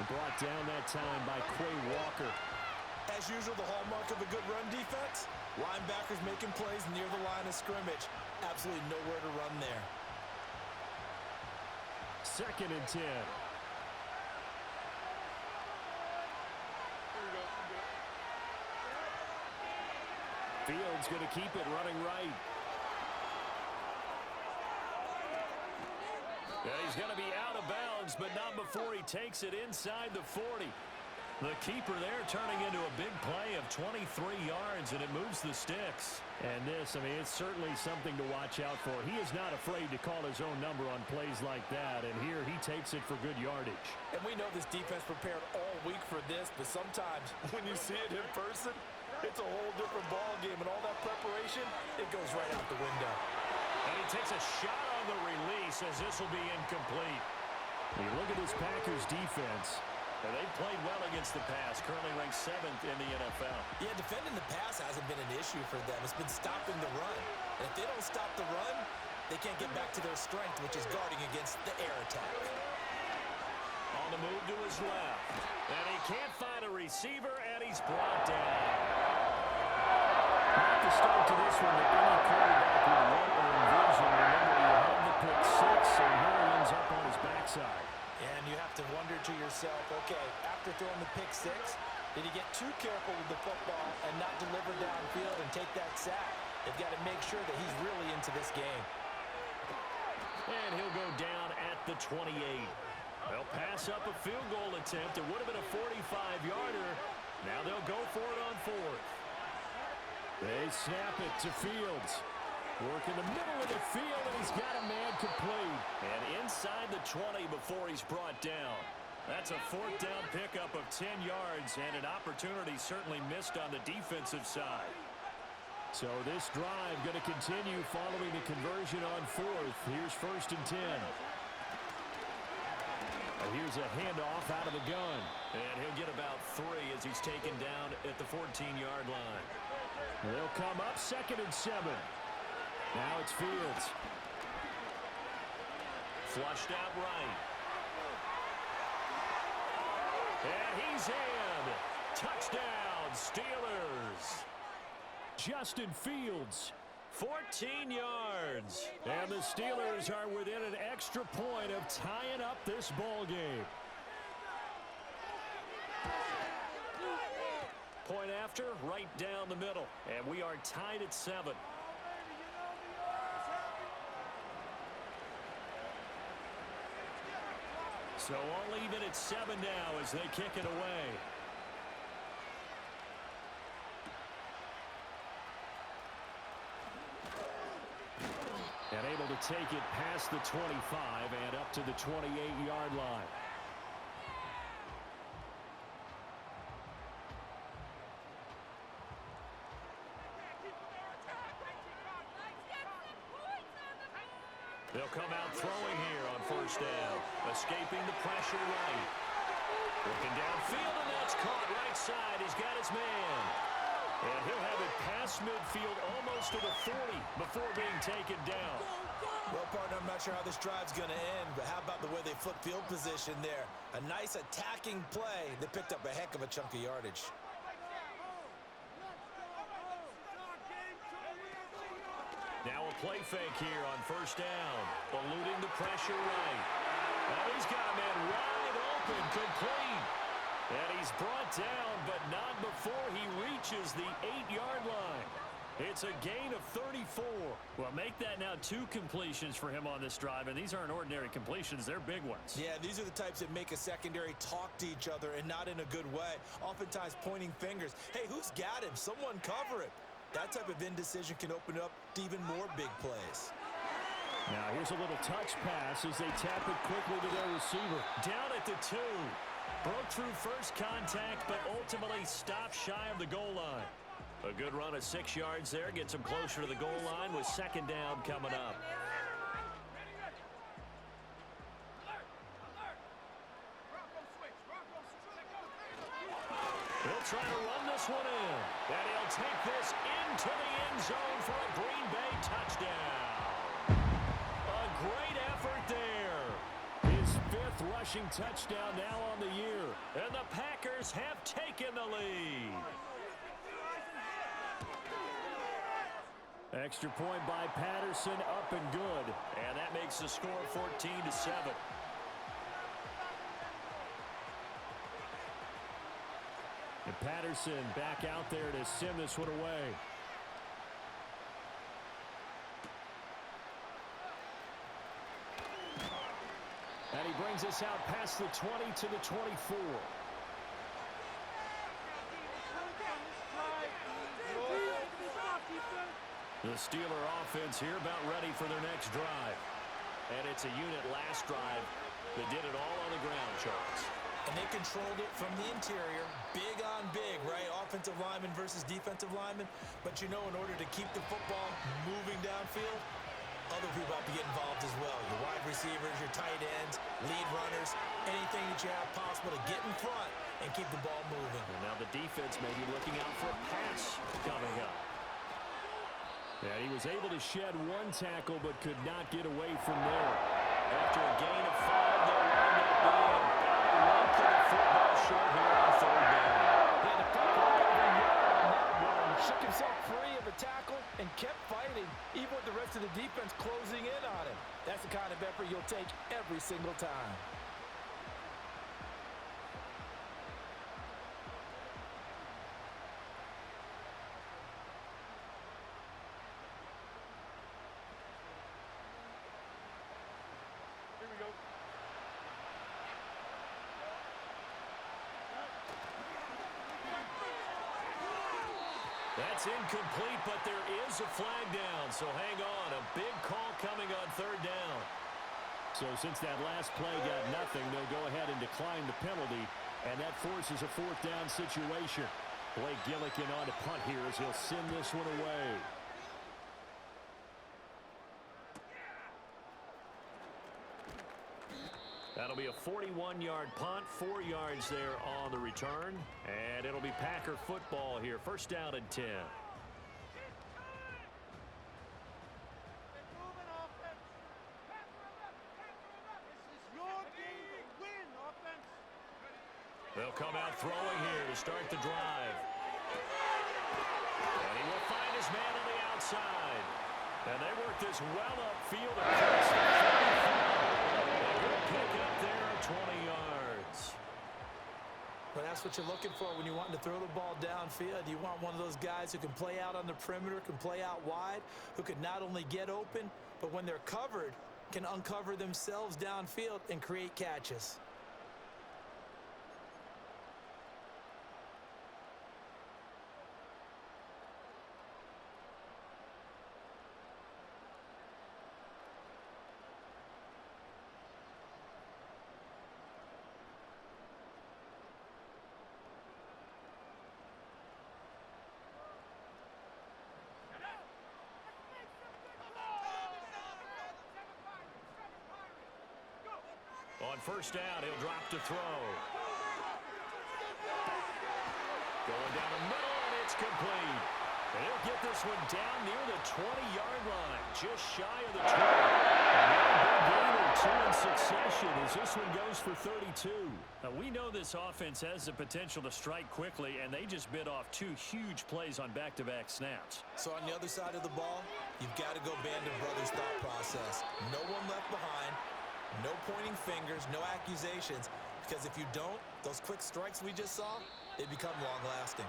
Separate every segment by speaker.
Speaker 1: Brought down that time by Quay Walker.
Speaker 2: As usual, the hallmark of a good run defense, linebackers making plays near the line of scrimmage. Absolutely nowhere to run there.
Speaker 1: 2nd and 10. Fields going to keep it running right. And he's going to be out of bounds, but not before he takes it inside the 40. The keeper there turning into a big play of 23 yards, and it moves the sticks. And this, I mean, it's certainly something to watch out for. He is not afraid to call his own number on plays like that, and here he takes it for good yardage.
Speaker 2: And we know this defense prepared all week for this, but sometimes when you see it in person, it's a whole different ball game, and all that preparation, it goes right out the window.
Speaker 1: And he takes a shot on the release as this will be incomplete. When you look at this Packers defense, and they've played well against the pass, currently ranked 7th in the NFL.
Speaker 2: Yeah, defending the pass hasn't been an issue for them. It's been stopping the run. And if they don't stop the run, they can't get back to their strength, which is guarding against the air attack.
Speaker 1: On the move to his left. And he can't find a receiver, and he's brought down. Not the start to this one that any quarterback would want or envision. Remember, you have the pick 6, and here he ends up on his backside.
Speaker 2: And you have to wonder to yourself, okay, after throwing the pick 6, did he get too careful with the football and not deliver downfield and take that sack? They've got to make sure that he's really into this game.
Speaker 1: And he'll go down at the 28. They'll pass up a field goal attempt. It would have been a 45-yarder. Now they'll go for it on 4th. They snap it to Fields. Work in the middle of the field, and he's got a man complete. And inside the 20 before he's brought down. That's a 4th down pickup of 10 yards, and an opportunity certainly missed on the defensive side. So this drive going to continue following the conversion on 4th. Here's 1st and 10. And here's a handoff out of the gun. And he'll get about 3 as he's taken down at the 14-yard line. They'll come up 2nd and 7. Now it's Fields. Flushed out right. And he's in. Touchdown, Steelers. Justin Fields, 14 yards. And the Steelers are within an extra point of tying up this ball game. Point after, right down the middle. And we are tied at 7. So all even at 7 now as they kick it away. And able to take it past the 25 and up to the 28-yard line. They'll come out throwing here on 1st down. Escaping the pressure right. Looking downfield, and that's caught right side. He's got his man. And he'll have it past midfield almost to the 40 before being taken down.
Speaker 2: Well, partner, I'm not sure how this drive's going to end, but how about the way they flip field position there? A nice attacking play that picked up a heck of a chunk of yardage.
Speaker 1: Now a play fake here on 1st down. Eluding the pressure right. Now he's got a man wide open, complete. And he's brought down, but not before he reaches the 8-yard line. It's a gain of 34. Well, make that now 2 completions for him on this drive, and these aren't ordinary completions. They're big ones.
Speaker 2: Yeah, these are the types that make a secondary talk to each other and not in a good way. Oftentimes pointing fingers. Hey, who's got him? Someone cover him. That type of indecision can open up to even more big plays.
Speaker 1: Now here's a little touch pass as they tap it quickly to their receiver. Down at the 2. Broke through first contact, but ultimately stopped shy of the goal line. A good run of 6 yards there. Gets him closer to the goal line with 2nd down coming up. He'll try to run this one in. And he'll take this into the end zone for a Green Bay touchdown. A great effort there. His 5th rushing touchdown now on the year. And the Packers have taken the lead. Extra point by Patterson, up and good. And that makes the score 14-7. And Patterson back out there to send this one away. And he brings us out past the 20 to the 24. The Steeler offense here about ready for their next drive. And it's a unit last drive that did it all on the ground, Charles.
Speaker 2: And they controlled it from the interior. Big on big, right? Offensive lineman versus defensive lineman. But you know, in order to keep the football moving downfield, other people have to get involved as well. Your wide receivers, your tight ends, lead runners, anything that you have possible to get in front and keep the ball moving.
Speaker 1: And now the defense may be looking out for a pass coming up. And he was able to shed one tackle but could not get away from there. After a gain of 5, they'll wind up being about a length of the football short here on third down.
Speaker 3: He had to fight for every yard on that one. Shook himself free of a tackle and kept fighting, even with the rest of the defense closing in on him. That's the kind of effort you'll take every single time.
Speaker 1: That's incomplete, but there is a flag down, so hang on. A big call coming on third down. So since that last play got nothing, they'll go ahead and decline the penalty, and that forces a fourth down situation. Blake Gillikin on to punt here as he'll send this one away. That'll be a 41-yard punt, 4 yards there on the return. And it'll be Packer football here. First down and 10. They'll come out throwing here to start the drive. And he will find his man on the outside. And they work this well upfield across the 35. Pick up there at 20 yards.
Speaker 2: But that's what you're looking for when you want to throw the ball downfield. You want one of those guys who can play out on the perimeter, can play out wide, who can not only get open, but when they're covered, can uncover themselves downfield and create catches.
Speaker 1: On first down, he'll drop to throw. Going down the middle, and it's complete. And he'll get this one down near the 20-yard line, just shy of the 20. Another big gain or 2 in succession as this one goes for 32. Now, we know this offense has the potential to strike quickly, and they just bit off 2 huge plays on back-to-back snaps.
Speaker 2: So on the other side of the ball, you've got to go Band of Brothers thought process. No one left behind. No pointing fingers, no accusations, because if you don't, those quick strikes we just saw, they become long-lasting.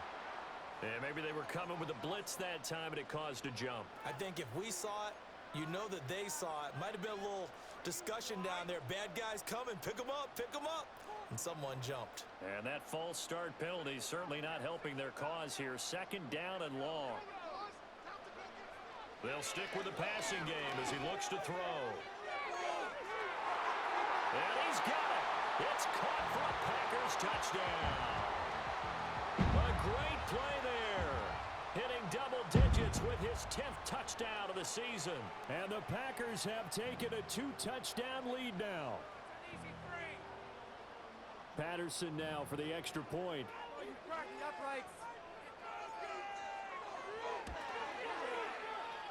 Speaker 1: Yeah, maybe they were coming with a blitz that time and it caused a jump.
Speaker 2: I think if we saw it, you know that they saw it. Might have been a little discussion down there. Bad guys coming, pick them up, and someone jumped.
Speaker 1: And that false start penalty certainly not helping their cause here. Second down and long. They'll stick with the passing game as he looks to throw. And he's got it. It's caught for a Packers touchdown. A great play there. Hitting double digits with his 10th touchdown of the season. And the Packers have taken a 2-touchdown lead now. Patterson now for the extra point.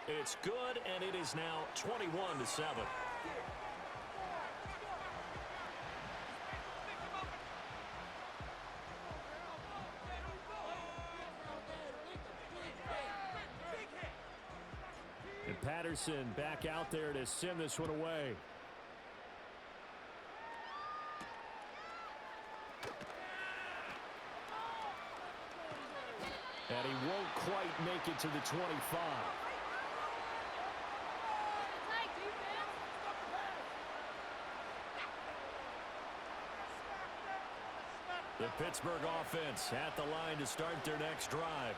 Speaker 1: It's good, and it is now 21-7. Patterson back out there to send this one away. And he won't quite make it to the 25. The Pittsburgh offense at the line to start their next drive.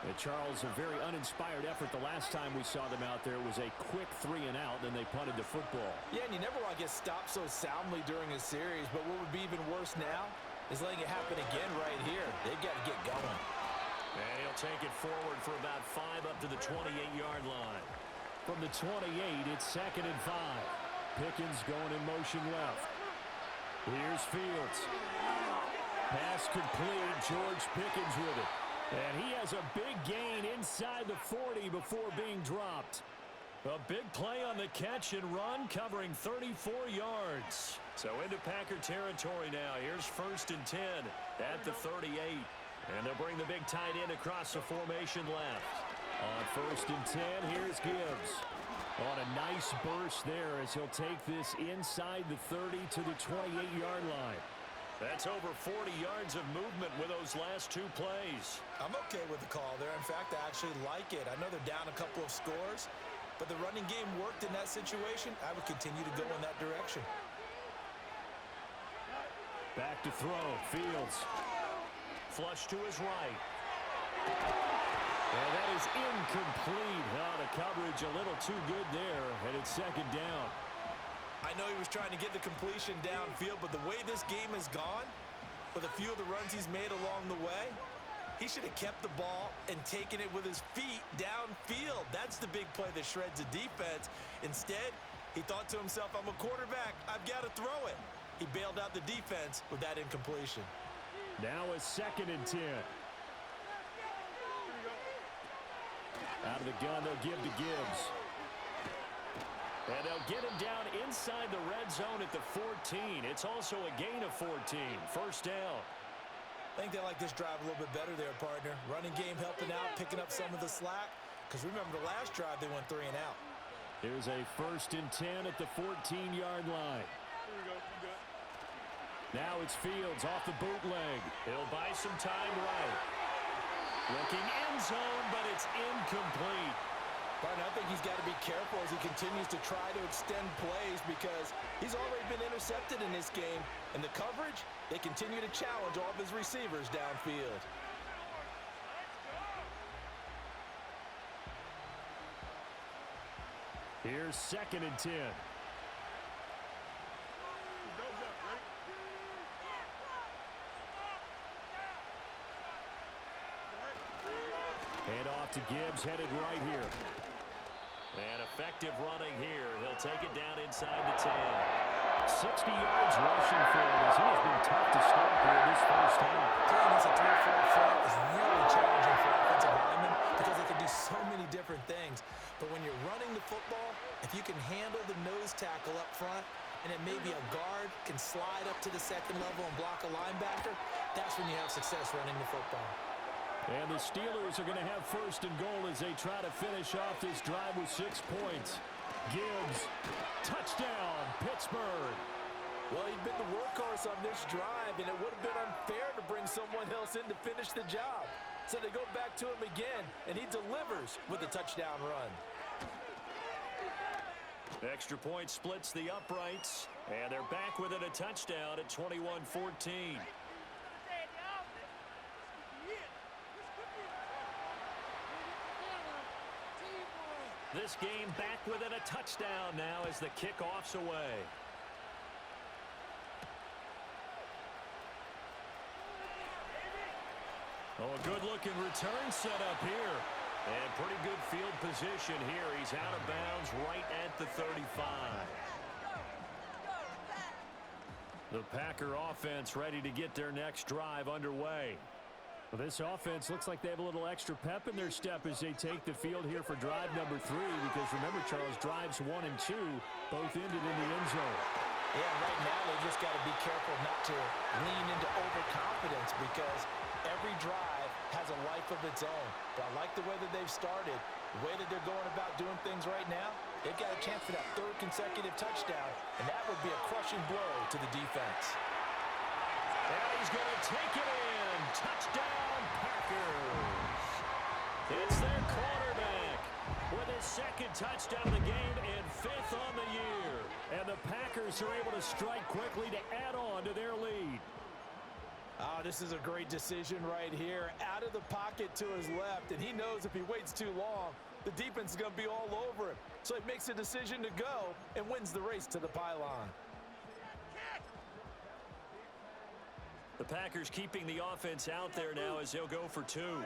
Speaker 1: And Charles, a very uninspired effort the last time we saw them out there. It was a quick 3 and out, then they punted the football.
Speaker 3: Yeah, and you never want to get stopped so soundly during a series, but what would be even worse now is letting it happen again right here. They've got to get going.
Speaker 1: And he'll take it forward for about 5 up to the 28-yard line. From the 28, it's 2nd and 5. Pickens going in motion left. Here's Fields. Pass complete. George Pickens with it. And he has a big gain inside the 40 before being dropped. A big play on the catch and run, covering 34 yards. So into Packer territory now. Here's 1st and 10 at the 38. And they'll bring the big tight end across the formation left. On 1st and 10, here's Gibbs. On a nice burst there as he'll take this inside the 30 to the 28-yard line. That's over 40 yards of movement with those last 2 plays.
Speaker 2: I'm okay with the call there. In fact, I actually like it. I know they're down a couple of scores, but the running game worked in that situation. I would continue to go in that direction.
Speaker 1: Back to throw. Fields. Flush to his right. And that is incomplete. Oh, the coverage a little too good there, and it's 2nd down.
Speaker 2: I know he was trying to get the completion downfield, but the way this game has gone, with a few of the runs he's made along the way, he should have kept the ball and taken it with his feet downfield. That's the big play that shreds the defense. Instead, he thought to himself, I'm a quarterback. I've got to throw it. He bailed out the defense with that incompletion.
Speaker 1: Now a 2nd and 10. Out of the gun, they'll give to Gibbs. And they'll get him down inside the red zone at the 14. It's also a gain of 14. 1st down.
Speaker 2: I think they like this drive a little bit better there, partner. Running game helping out, picking up some of the slack. Because remember, the last drive, they went 3 and out.
Speaker 1: Here's a 1st and 10 at the 14-yard line. Now it's Fields off the bootleg. He'll buy some time right. Looking end zone, but it's incomplete.
Speaker 3: But I think he's got to be careful as he continues to try to extend plays because he's already been intercepted in this game. And the coverage, they continue to challenge all of his receivers downfield.
Speaker 1: Here's 2nd and 10. Hand off to Gibbs, headed right here. And effective running here. He'll take it down inside the 10. 60 yards rushing for him as he has been tough to stop here this 1st half.
Speaker 2: Throwing as a 3-4 front is really challenging for offensive linemen because they can do so many different things. But when you're running the football, if you can handle the nose tackle up front, and then maybe a guard can slide up to the 2nd level and block a linebacker, that's when you have success running the football.
Speaker 1: And the Steelers are going to have 1st and goal as they try to finish off this drive with 6 points. Gibbs, touchdown, Pittsburgh.
Speaker 3: Well, he'd been the workhorse on this drive, and it would have been unfair to bring someone else in to finish the job. So they go back to him again, and he delivers with a touchdown run.
Speaker 1: Extra point splits the uprights, and they're back within a touchdown at 21-14. This game back within a touchdown now as the kickoff's away. Oh, a good-looking return set up here. And pretty good field position here. He's out of bounds right at the 35. The Packer offense ready to get their next drive underway. Well, this offense looks like they have a little extra pep in their step as they take the field here for drive number 3. Because remember, Charles, drives 1 and 2 both ended in the end zone.
Speaker 3: Yeah, right now they just got to be careful not to lean into overconfidence because every drive has a life of its own. But I like the way that they've started. The way that they're going about doing things right now, they've got a chance for that third consecutive touchdown, and that would be a crushing blow to the defense.
Speaker 1: And he's going to take it in. Touchdown, Packers. It's their quarterback with his second touchdown of the game and fifth on the year. And the Packers are able to strike quickly to add on to their lead.
Speaker 3: Oh, this is a great decision right here. Out of the pocket to his left, and he knows if he waits too long, the defense is going to be all over him. So he makes a decision to go and wins the race to the pylon.
Speaker 1: The Packers keeping the offense out there now as they'll go for two.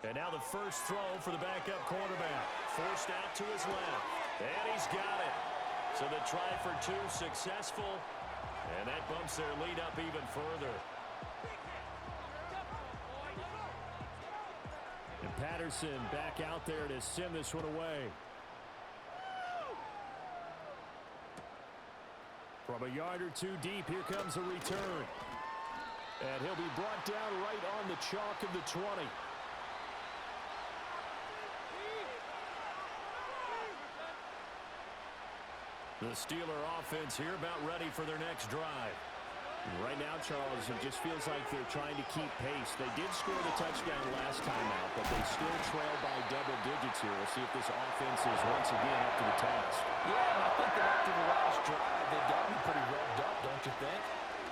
Speaker 1: And now the first throw for the backup quarterback. Forced out to his left. And he's got it. So the try for two successful. And that bumps their lead up even further. And Patterson back out there to send this one away. From a yard or two deep, here comes a return. And he'll be brought down right on the chalk of the 20. The Steeler offense here about ready for their next drive.
Speaker 4: Right now, Charles, it just feels like they're trying to keep pace. They did score the touchdown last time out, but they still trail by double digits here. We'll see if this offense is once again up to the task.
Speaker 3: Yeah, and I think that after the last drive, they got me pretty revved up, don't you think?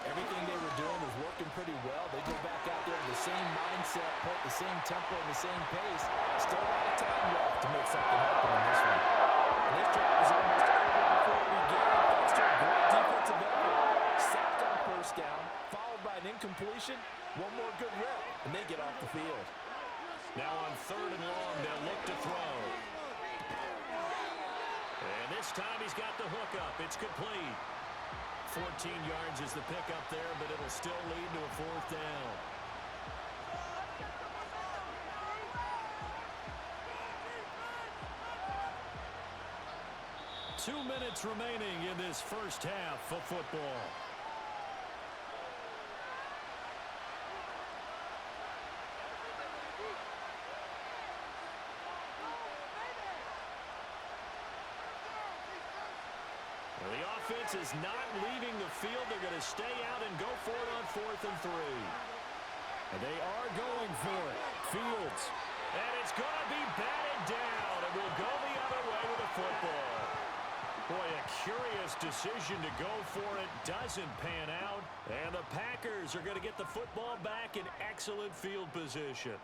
Speaker 3: Everything they were doing was working pretty well. They go back out there with the same mindset, put the same tempo and the same pace. Still a lot of time left to make something happen in this one. And this drive is almost over before we begin, thanks to a great defensive effort. Sacked on first down, followed by an incompletion, one more good rep, and they get off the field.
Speaker 1: Now on third and long, they'll look to throw. And this time he's got the hook up. It's complete. 14 yards is the pickup there, but it'll still lead to a fourth down. Two minutes remaining in this first half of football. Well, the offense is not leaving the field. They're going to stay out and go for it on 4th and 3. And they are going for it. Fields. And it's going to be batted down. And will go the other way with the football. Boy, a curious decision to go for it. Doesn't pan out. And the Packers are going to get the football back in excellent field position.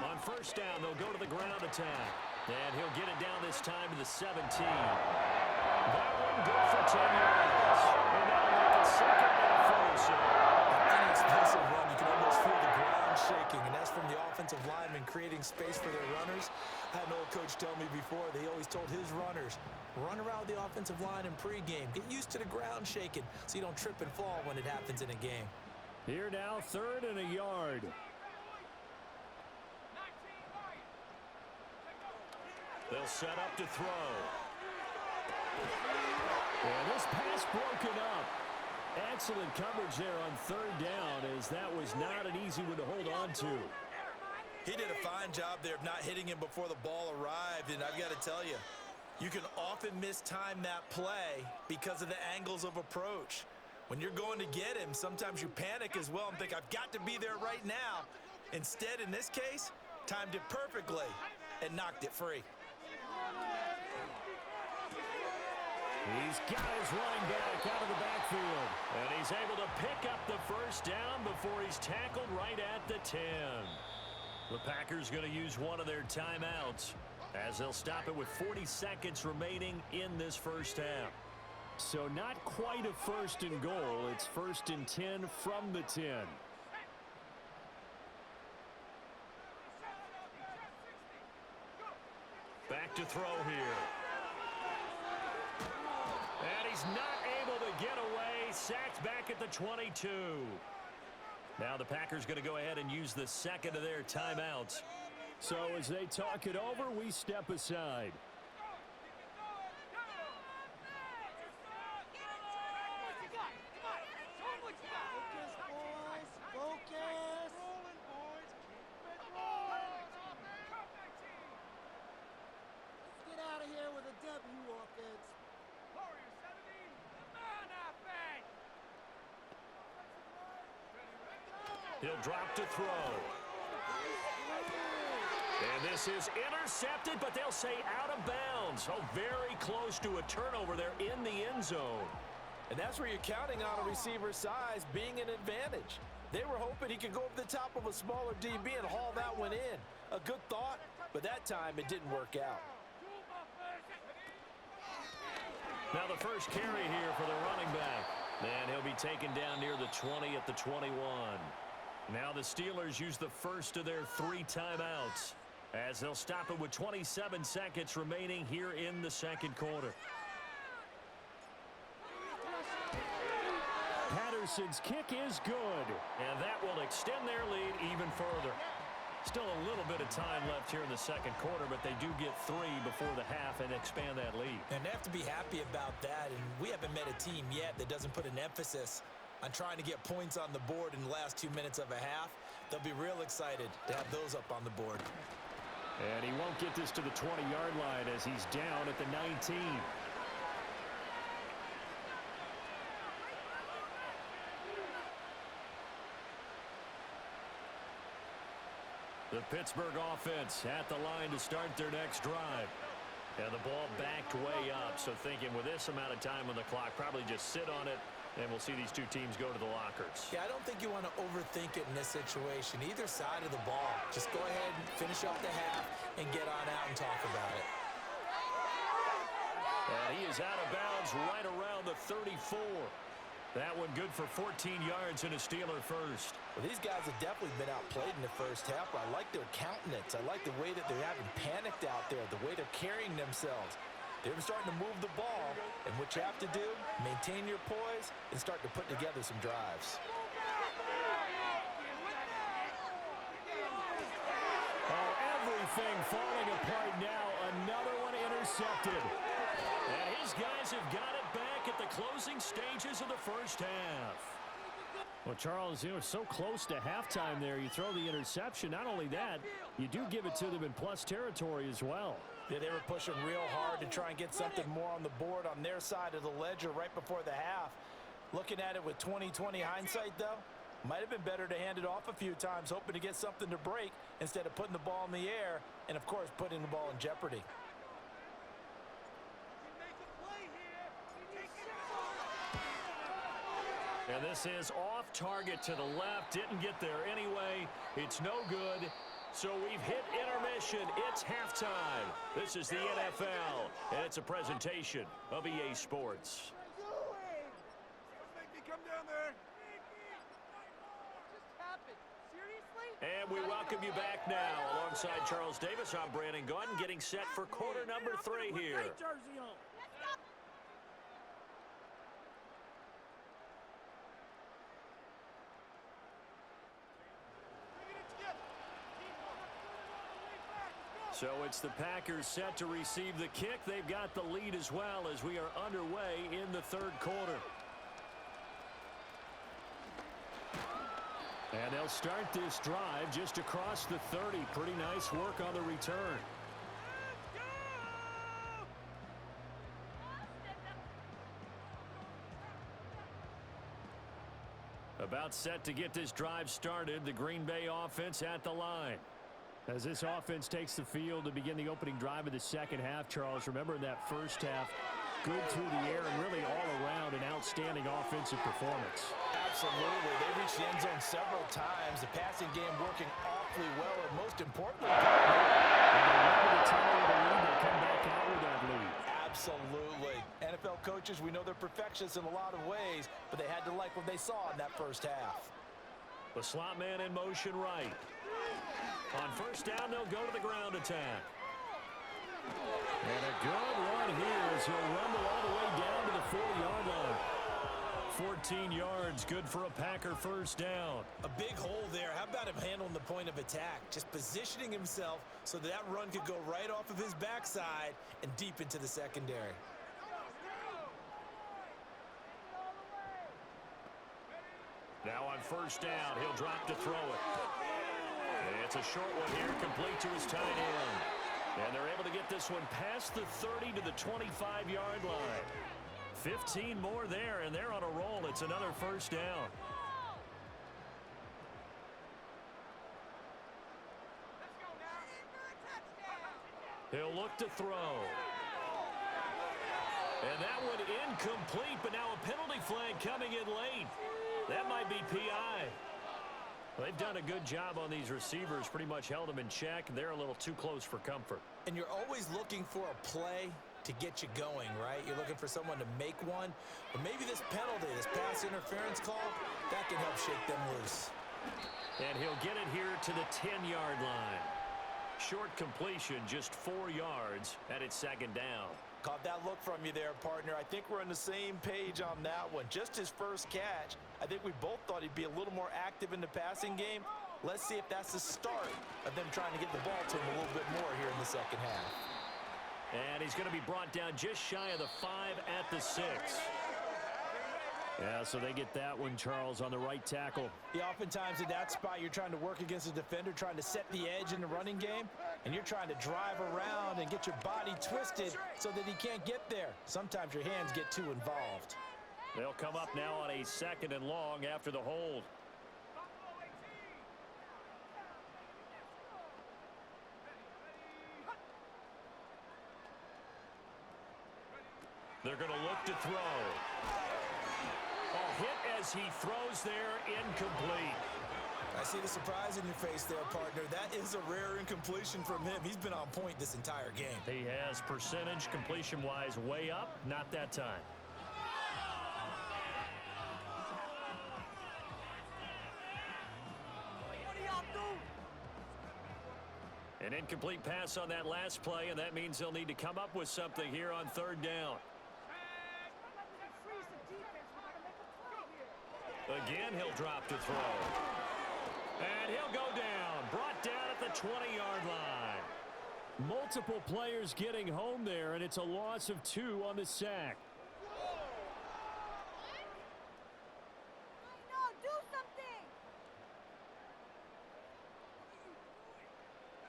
Speaker 1: On first down, they'll go to the ground attack. And he'll get it down this time to the 17. That one good for 10 yards. And that'll make it second and 4. So
Speaker 2: An inexpensive run. You can almost feel the ground shaking, and that's from the offensive linemen creating space for their runners. I had an old coach tell me before, they always told his runners, run around the offensive line in pregame. Get used to the ground shaking so you don't trip and fall when it happens in a game.
Speaker 1: here now, 3rd and a yard. They'll set up to throw. And this pass broken up. Excellent coverage there on 3rd down, as that was not an easy one to hold on to.
Speaker 2: He did a fine job there of not hitting him before the ball arrived, and I've got to tell you, you can often mistime that play because of the angles of approach. When you're going to get him, sometimes you panic as well and think, I've got to be there right now. Instead, in this case, timed it perfectly and knocked it free.
Speaker 1: He's got his running back out of the backfield. And he's able to pick up the first down before he's tackled right at the 10. The Packers going to use one of their timeouts as they'll stop it with 40 seconds remaining in this first half. So not quite a 1st and goal. It's 1st and 10 from the 10. Back to throw here. And he's not able to get away. Sacked back at the 22. Now the Packers going to go ahead and use the second of their timeouts. So as they talk it over, we step aside. He'll drop to throw. And this is intercepted, but they'll say out of bounds. Oh, very close to a turnover there in the end zone.
Speaker 2: And that's where you're counting on a receiver's size being an advantage. They were hoping he could go over the top of a smaller DB and haul that one in. A good thought, but that time it didn't work out.
Speaker 1: Now the first carry here for the running back. And he'll be taken down near the 20 at the 21. Now the Steelers use the first of their 3 timeouts as they'll stop it with 27 seconds remaining here in the second quarter.
Speaker 4: Patterson's kick is good.
Speaker 1: And that will extend their lead even further. Still a little bit of time left here in the second quarter, but they do get 3 before the half and expand that lead.
Speaker 2: And they have to be happy about that, and we haven't met a team yet that doesn't put an emphasis on trying to get points on the board in the last 2 minutes of a half. They'll be real excited to have those up on the board.
Speaker 4: And he won't get this to the 20-yard line as he's down at the 19.
Speaker 1: The Pittsburgh offense at the line to start their next drive. And the ball backed way up, so thinking with this amount of time on the clock, probably just sit on it, and we'll see these two teams go to the lockers.
Speaker 2: Yeah, I don't think you want to overthink it in this situation. Either side of the ball. Just go ahead and finish up the half and get on out and talk about it.
Speaker 1: And he is out of bounds right around the 34. That one good for 14 yards and a Steeler first.
Speaker 2: Well, these guys have definitely been outplayed in the first half. I like their countenance. I like the way that they're having panicked out there, the way they're carrying themselves. They're starting to move the ball, and what you have to do, maintain your poise and start to put together some drives.
Speaker 4: Oh, everything falling apart now. Another one intercepted.
Speaker 1: And his guys have got it back at the closing stages of the first half.
Speaker 4: Well, Charles, you were so close to halftime there. You throw the interception. Not only that, you do give it to them in plus territory as well.
Speaker 2: Yeah, they were pushing real hard to try and get something more on the board on their side of the ledger right before the half. Looking at it with 20/20 hindsight, though, might have been better to hand it off a few times, hoping to get something to break instead of putting the ball in the air and, of course, putting the ball in jeopardy.
Speaker 1: And this is off target to the left. Didn't get there anyway. It's no good. So we've hit intermission. It's halftime. This is the NFL, and it's a presentation of EA Sports. And we welcome you back now. Alongside Charles Davis, I'm Brandon Gunn, getting set for quarter number 3 here. So it's the Packers set to receive the kick. They've got the lead as well as we are underway in the third quarter.
Speaker 4: And they'll start this drive just across the 30. Pretty nice work on the return.
Speaker 1: About set to get this drive started. The Green Bay offense at the line.
Speaker 4: As this offense takes the field to begin the opening drive of the second half, Charles, remember in that first half, good through the air and really all around an outstanding offensive performance.
Speaker 2: Absolutely. They reached the end zone several times. The passing game working awfully well, and most importantly, and
Speaker 4: they remember the time of the lead, they come back out with that lead.
Speaker 2: Absolutely. NFL coaches, we know they're perfectionists in a lot of ways, but they had to like what they saw in that first half.
Speaker 1: The slot man in motion right. On first down, they'll go to the ground attack.
Speaker 4: And a good run here as he'll rumble all the way down to the 40-yard line.
Speaker 1: 14 yards, good for a Packer first down.
Speaker 2: A big hole there. How about him handling the point of attack? Just positioning himself so that run could go right off of his backside and deep into the secondary.
Speaker 1: Now on first down, he'll drop to throw it. And it's a short one here, complete to his tight end. And they're able to get this one past the 30 to the 25-yard line. 15 more there, and they're on a roll. It's another first down. He'll look to throw. And that one incomplete, but now a penalty flag coming in late. That might be PI. They've done a good job on these receivers, pretty much held them in check. They're a little too close for comfort.
Speaker 2: And you're always looking for a play to get you going, right? You're looking for someone to make one. But maybe this penalty, this pass interference call, that can help shake them loose.
Speaker 1: And he'll get it here to the 10-yard line. Short completion, just 4 yards, and it's second down.
Speaker 2: Caught that look from you there, partner. I think we're on the same page on that one. Just his first catch. I think we both thought he'd be a little more active in the passing game. Let's see if that's the start of them trying to get the ball to him a little bit more here in the second half.
Speaker 1: And he's going to be brought down just shy of the 5 at the 6. Yeah, so they get that one, Charles, on the right tackle.
Speaker 2: Yeah, oftentimes in that spot, you're trying to work against a defender, trying to set the edge in the running game, and you're trying to drive around and get your body twisted so that he can't get there. Sometimes your hands get too involved.
Speaker 1: They'll come up now on a 2nd and long after the hold. They're going to look to throw. A hit as he throws there, incomplete.
Speaker 2: I see the surprise in your face there, partner. That is a rare incompletion from him. He's been on point this entire game.
Speaker 1: He has percentage completion-wise way up, not that time. An incomplete pass on that last play, and that means they'll need to come up with something here on 3rd down. Again, he'll drop to throw. And he'll go down, brought down at the 20-yard line. Multiple players getting home there, and it's a loss of 2 on the sack.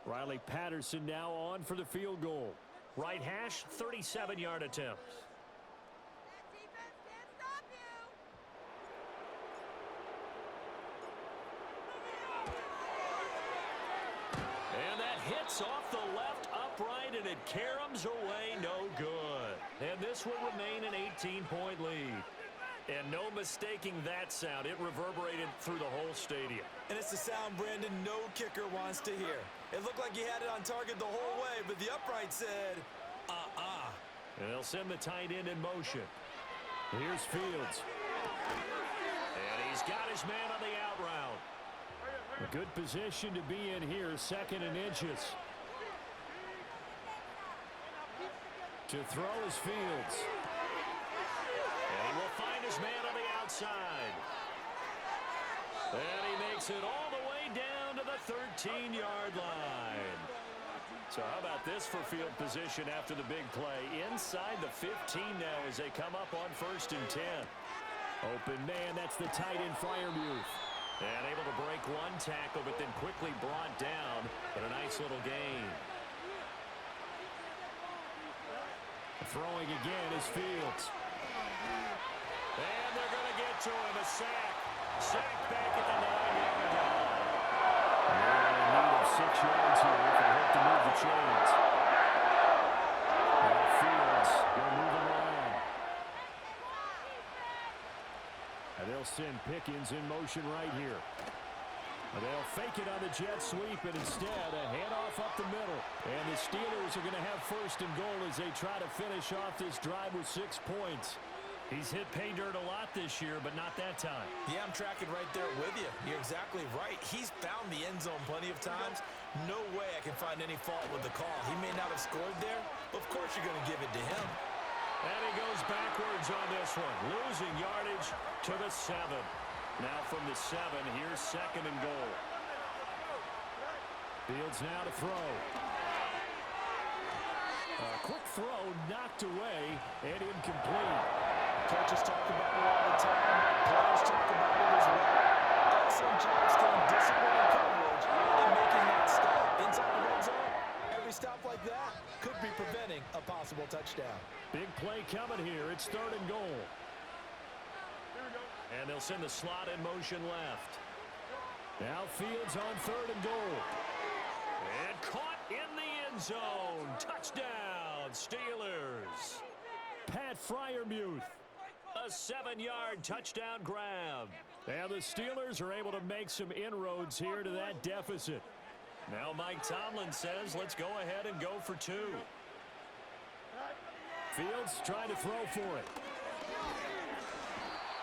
Speaker 1: Riley Patterson now on for the field goal. Right hash, 37-yard attempt. And that hits off the left upright, and it caroms away, no good. And this will remain an 18-point lead. And no mistaking that sound. It reverberated through the whole stadium.
Speaker 2: And it's the sound, Brandon, no kicker wants to hear. It looked like he had it on target the whole way, but the upright said,
Speaker 1: And they'll send the tight end in motion. Here's Fields. And he's got his man on the out route. A good position to be in here, 2nd and inches. To throw is Fields. And he will find his man on the outside. And he makes it all the way down to the 13-yard line. So how about this for field position after the big play? Inside the 15 now as they come up on 1st and 10. Open man, that's the tight end Freiermuth. And able to break one tackle, but then quickly brought down. But a nice little gain. Throwing again is Fields. And they're going to get to him, a sack. Sack back at the 9-yard line. They're in need of 6 yards here if they hope to move the chains. And Fields going to move him around. And they'll send Pickens in motion right here. And they'll fake it on the jet sweep, and instead a handoff up the middle. And the Steelers are going to have 1st and goal as they try to finish off this drive with 6 points. He's hit pay dirt a lot this year, but not that time.
Speaker 2: Yeah, I'm tracking right there with you. You're exactly right. He's found the end zone plenty of times. No way I can find any fault with the call. He may not have scored there, but of course you're going to give it to him.
Speaker 1: And he goes backwards on this one, losing yardage to the 7. Now from the 7, here's 2nd and goal. Fields now to throw. A quick throw knocked away and incomplete.
Speaker 2: Coaches talk about it all the time. Players talk about it as well. Excellent job staying disciplined in coverage and making that stop. Inside the red zone, Every stop like that could be preventing a possible touchdown.
Speaker 1: Big play coming here. It's 3rd and goal. And they'll send the slot in motion left. Now Fields on 3rd and goal. And caught in the end zone. Touchdown, Steelers. Pat Freiermuth. A 7-yard touchdown grab. And the Steelers are able to make some inroads here to that deficit. Now Mike Tomlin says, let's go ahead and go for 2. Fields trying to throw for it.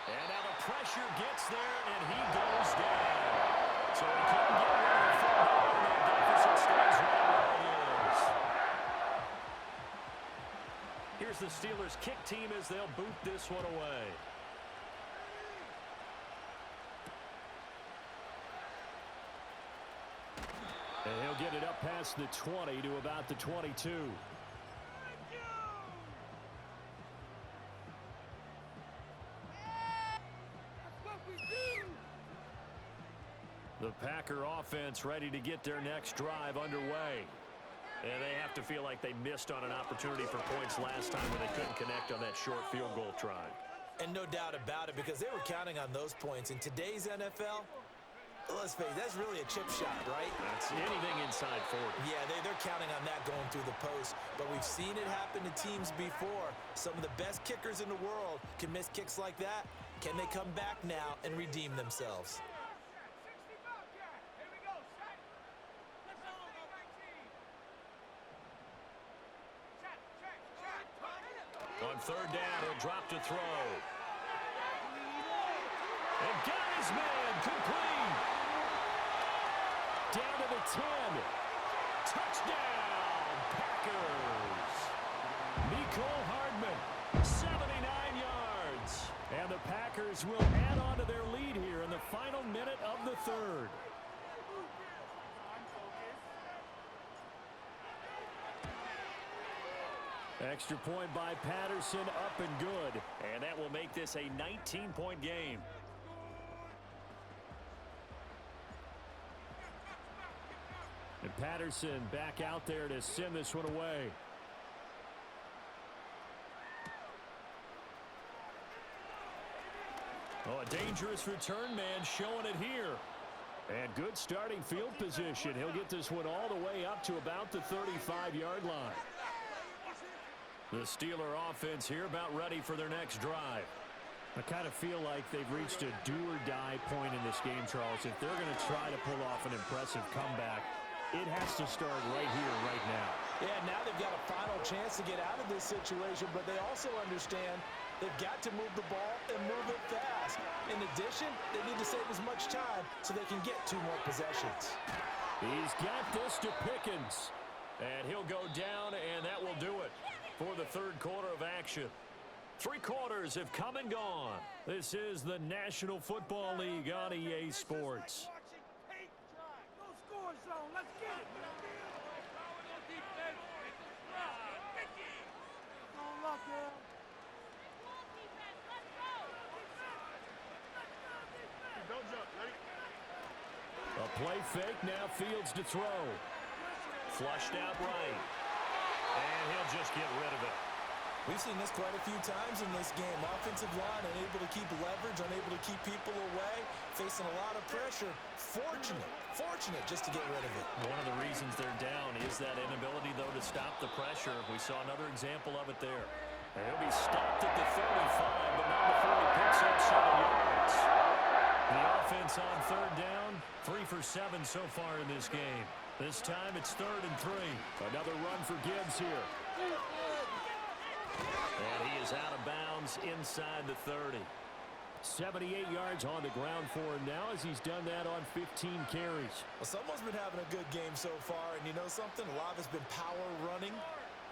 Speaker 1: And now the pressure gets there, and he goes down. So he couldn't get rid of the football, and that deficit stays right where it is. Here's the Steelers' kick team as they'll boot this one away. And he'll get it up past the 20 to about the 22. The Packer offense ready to get their next drive underway. And they have to feel like they missed on an opportunity for points last time when they couldn't connect on that short field goal try.
Speaker 2: And no doubt about it, because they were counting on those points. In today's NFL, let's face it, that's really a chip shot, right?
Speaker 1: That's anything inside 40.
Speaker 2: Yeah, they're counting on that going through the post. But we've seen it happen to teams before. Some of the best kickers in the world can miss kicks like that. Can they come back now and redeem themselves?
Speaker 1: On 3rd down, he'll drop to throw. And got his man, complete. Down to the 10. Touchdown, Packers. Mecole Hardman, 79 yards. And the Packers will add on to their lead here in the final minute of the 3rd. Extra point by Patterson, up and good. And that will make this a 19-point game. And Patterson back out there to send this one away. Oh, a dangerous return man showing it here. And good starting field position. He'll get this one all the way up to about the 35-yard line. The Steeler offense here about ready for their next drive. I kind of feel like they've reached a do-or-die point in this game, Charles. If they're going to try to pull off an impressive comeback, it has to start right here, right now.
Speaker 2: Yeah, now they've got a final chance to get out of this situation, but they also understand they've got to move the ball and move it fast. In addition, they need to save as much time so they can get 2 more possessions.
Speaker 1: He's got this to Pickens. And he'll go down, and that will do it for the 3rd quarter of action. 3 quarters have come and gone. This is the National Football League on EA Sports. A play fake, now Fields to throw. Flushed out right. And he'll just get rid of it.
Speaker 2: We've seen this quite a few times in this game. Offensive line unable to keep leverage, unable to keep people away, facing a lot of pressure. Fortunate just to get rid of it.
Speaker 1: One of the reasons they're down is that inability, though, to stop the pressure. We saw another example of it there. And he'll be stopped at the 35, but not before he picks up 7 yards. The offense on 3rd down, 3 for 7 so far in this game. This time it's 3rd and 3. Another run for Gibbs here. And he is out of bounds inside the 30. 78 yards on the ground for him now as he's done that on 15 carries.
Speaker 2: Well, someone's been having a good game so far, and you know something? A lot has been power running.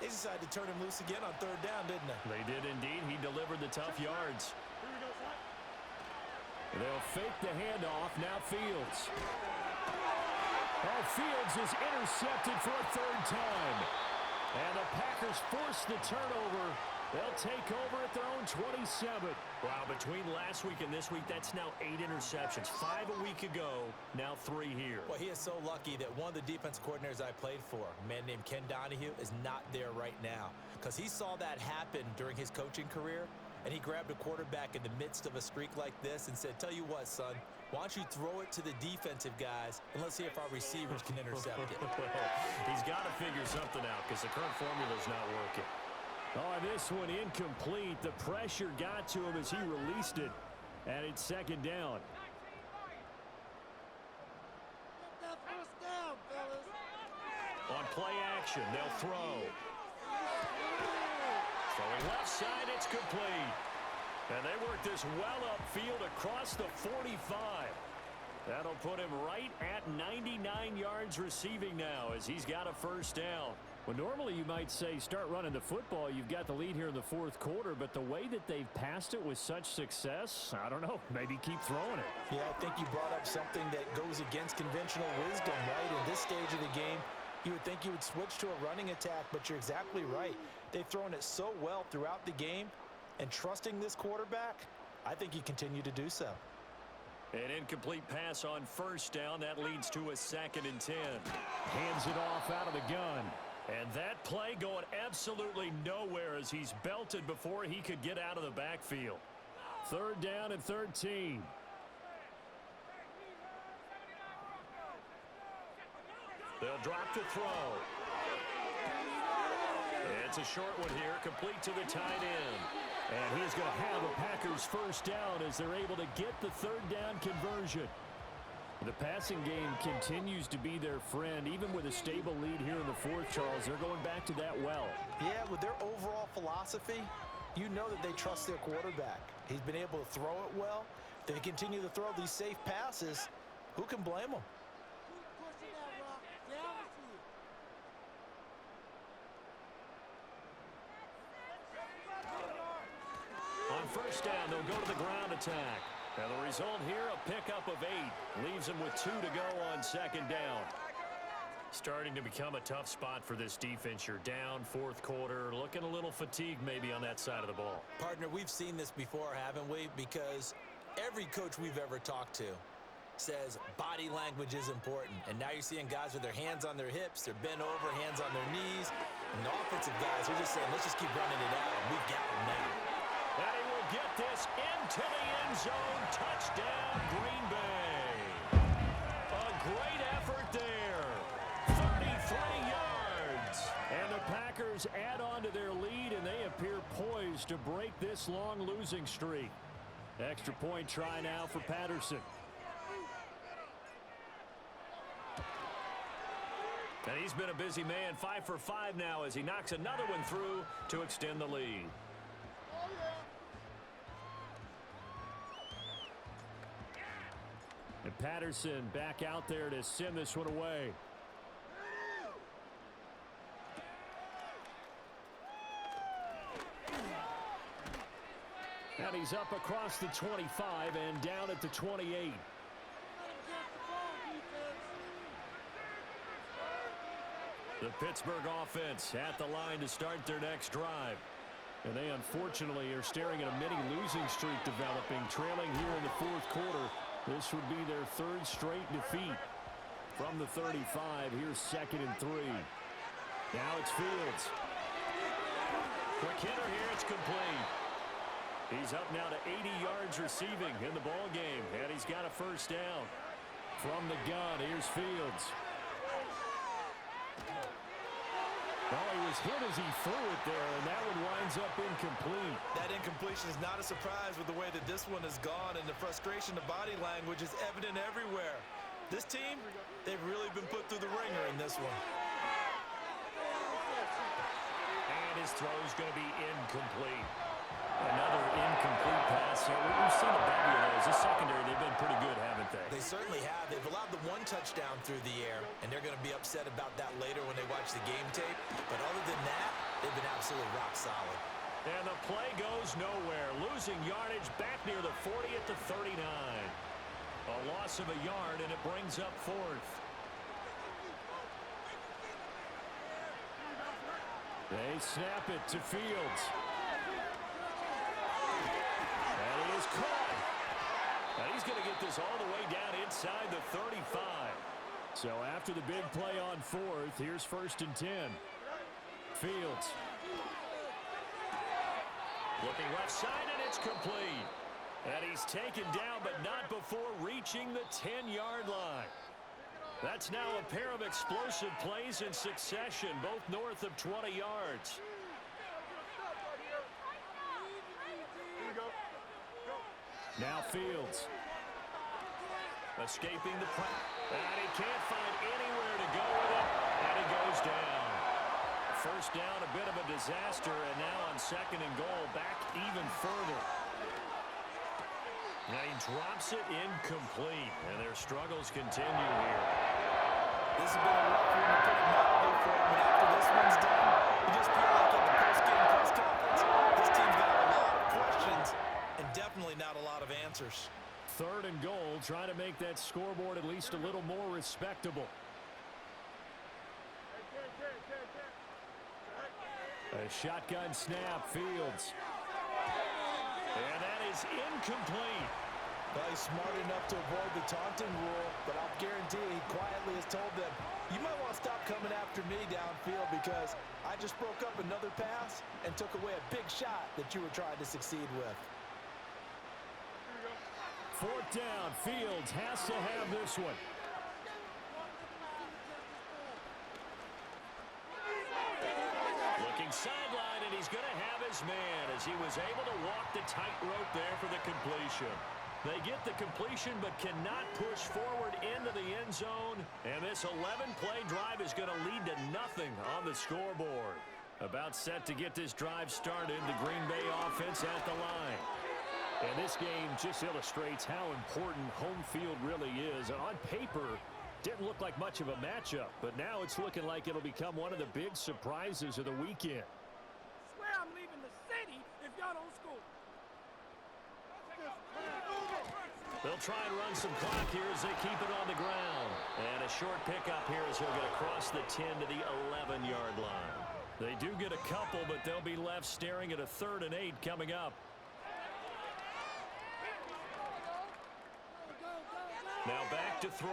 Speaker 2: They decided to turn him loose again on 3rd down, didn't they?
Speaker 1: They did indeed. He delivered the tough yards. They'll fake the handoff. Now Fields. Oh, Fields is intercepted for a 3rd time. And the Packers force the turnover They'll take over at their own 27. Wow, between last week and this week, that's now 8 interceptions. 5 a week ago, now 3 here.
Speaker 2: Well, he is so lucky that one of the defense coordinators I played for, a man named Ken Donahue, is not there right now. Because he saw that happen during his coaching career, and he grabbed a quarterback in the midst of a streak like this and said, tell you what, son, why don't you throw it to the defensive guys, and let's see if our receivers can intercept it.
Speaker 1: He's got to figure something out because the current formula's not working. Oh, this one incomplete. The pressure got to him as he released it, and it's second down. On play action, they'll throw. Throwing left side, it's complete. And they work this well upfield across the 45. That'll put him right at 99 yards receiving now as he's got a first down. Well, normally you might say start running the football. You've got the lead here in the fourth quarter, but the way that they've passed it with such success, I don't know, maybe keep throwing it.
Speaker 2: Yeah, I think you brought up something that goes against conventional wisdom, right? In this stage of the game, you would think you would switch to a running attack, but you're exactly right. They've thrown it so well throughout the game, and trusting this quarterback, I think you continue to do so.
Speaker 1: An incomplete pass on first down. That leads to a 2nd and 10. Hands it off out of the gun. And that play going absolutely nowhere as he's belted before he could get out of the backfield. 3rd down and 13. They'll drop to throw. It's a short one here, complete to the tight end. And he's going to have a Packers first down as they're able to get the 3rd down conversion. The passing game continues to be their friend. Even with a stable lead here in the fourth, Charles, they're going back to that well.
Speaker 2: Yeah, with their overall philosophy, you know that they trust their quarterback. He's been able to throw it well. They continue to throw these safe passes. Who can blame them?
Speaker 1: On first down, they'll go to the ground attack. And the result here, a pickup of 8. Leaves them with 2 to go on 2nd down. Starting to become a tough spot for this defense. You're down, fourth quarter, looking a little fatigued maybe on that side of the ball.
Speaker 2: Partner, we've seen this before, haven't we? Because every coach we've ever talked to says body language is important. And now you're seeing guys with their hands on their hips, they're bent over, hands on their knees. And the offensive guys are just saying, let's just keep running it out, and we've got them now.
Speaker 1: And he will get this into the end zone. Touchdown, Green Bay. A great effort there. 33 yards. And the Packers add on to their lead, and they appear poised to break this long losing streak. Extra point try now for Patterson. And he's been a busy man, 5 for 5 now as he knocks another one through to extend the lead. And Patterson back out there to send this one away. And he's up across the 25 and down at the 28. The Pittsburgh offense at the line to start their next drive. And they unfortunately are staring at a mini losing streak developing, trailing here in the fourth quarter. This would be their 3rd straight defeat. From the 35, here's 2nd and 3. Now it's Fields. Quick hitter here, it's complete. He's up now to 80 yards receiving in the ball game, and he's got a first down. From the gun, here's Fields. Oh, he was hit as he threw it there, and that one winds up incomplete.
Speaker 2: That incompletion is not a surprise with the way that this one has gone, and the frustration of body language is evident everywhere. This team, they've really been put through the ringer in this one.
Speaker 1: And his throw is going to be incomplete. Another incomplete pass. We've seen a bevy of those. This secondary, they've been pretty good, haven't they?
Speaker 2: They certainly have. They've allowed the 1 touchdown through the air, and they're going to be upset about that later when they watch the game tape. But other than that, they've been absolutely rock solid.
Speaker 1: And the play goes nowhere. Losing yardage back near the 40 at the 39. A loss of a yard, and it brings up 4th. They snap it to Fields. is all the way down inside the 35.
Speaker 4: So after the big play on fourth, here's 1st and 10. Fields.
Speaker 1: Looking left side, and it's complete. And he's taken down, but not before reaching the 10-yard line. That's now a pair of explosive plays in succession, both north of 20 yards.
Speaker 4: Now Fields.
Speaker 1: Escaping the pressure. And he can't find anywhere to go with it. And he goes down. First down, a bit of a disaster. And now on 2nd and goal, back even further. And he drops it incomplete. And their struggles continue here.
Speaker 2: This has been a rough one to put it mildly for him. And after this one's done, you just feel like at the post-game press conference, this team's got a lot of questions and definitely not a lot of answers.
Speaker 4: 3rd and goal, trying to make that scoreboard at least a little more respectable. A shotgun snap, Fields.
Speaker 1: And that is incomplete.
Speaker 2: Well, he's smart enough to avoid the taunting rule, but I'll guarantee he quietly has told them, you might want to stop coming after me downfield because I just broke up another pass and took away a big shot that you were trying to succeed with.
Speaker 4: 4th down, Fields has to have this one.
Speaker 1: Looking sideline, and he's going to have his man as he was able to walk the tightrope there for the completion. They get the completion but cannot push forward into the end zone. And this 11-play drive is going to lead to nothing on the scoreboard. About set to get this drive started, the Green Bay offense at the line.
Speaker 4: And this game just illustrates how important home field really is. On paper, didn't look like much of a matchup, but now it's looking like it'll become one of the big surprises of the weekend.
Speaker 5: I swear I'm leaving the city if y'all don't score.
Speaker 1: They'll try and run some clock here as they keep it on the ground. And a short pickup here as he'll get across the 10 to the 11-yard line. They do get a couple, but they'll be left staring at a 3rd and 8 coming up. Now back to throw.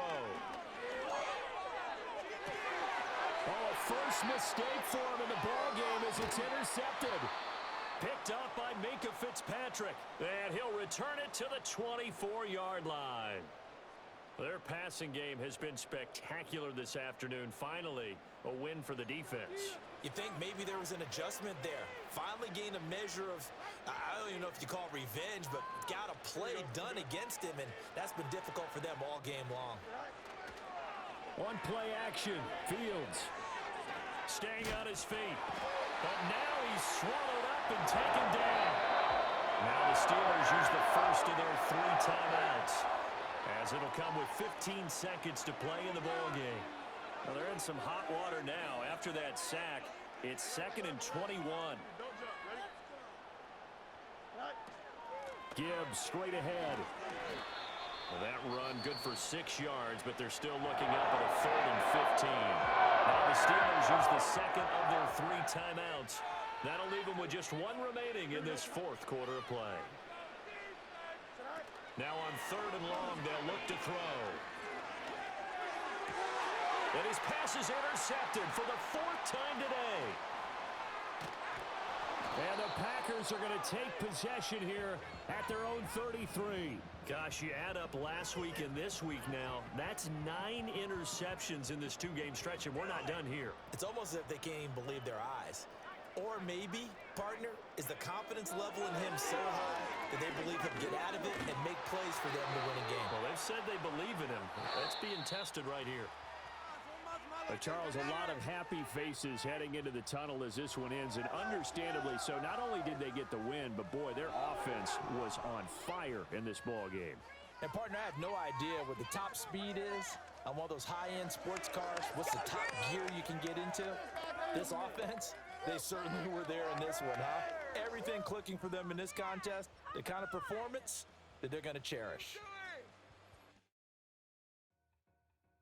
Speaker 4: Oh, first mistake for him in the ball game as it's intercepted.
Speaker 1: Picked up by Minkah Fitzpatrick. And he'll return it to the 24-yard line. Their passing game has been spectacular this afternoon. Finally, a win for the defense.
Speaker 2: You think maybe there was an adjustment there. Finally gained a measure of, I don't even know if you call it revenge, but got a play done against him, and that's been difficult for them all game long.
Speaker 4: On play action, Fields.
Speaker 1: Staying on his feet. But now he's swallowed up and taken down. Now the Steelers use the first of their 3 timeouts, as it'll come with 15 seconds to play in the ball game. Well, they're in some hot water now. After that sack, it's 2nd and 21.
Speaker 4: Gibbs straight ahead.
Speaker 1: Well, that run good for 6 yards, but they're still looking up at a 3rd and 15. Now the Steelers use the second of their 3 timeouts. That'll leave them with just 1 remaining in this 4th quarter of play. Now on 3rd and long, they'll look to throw. And his pass is intercepted for the 4th time today.
Speaker 4: And the Packers are going to take possession here at their own 33.
Speaker 1: Gosh, you add up last week and this week now, that's 9 interceptions in this 2-game stretch, and we're not done here.
Speaker 2: It's almost as if they can't even believe their eyes. Or maybe, partner, is the confidence level in him so high that they believe he'll get out of it and make plays for them to win a game.
Speaker 1: Well, they've said they believe in him. That's being tested right here.
Speaker 4: Charles, a lot of happy faces heading into the tunnel as this one ends, and understandably so. Not only did they get the win, but boy, their offense was on fire in this ball game.
Speaker 2: And partner, I have no idea what the top speed is on one of those high-end sports cars. What's the top gear you can get into? This offense, they certainly were there in this one, huh? Everything clicking for them in this contest, the kind of performance that they're going to cherish.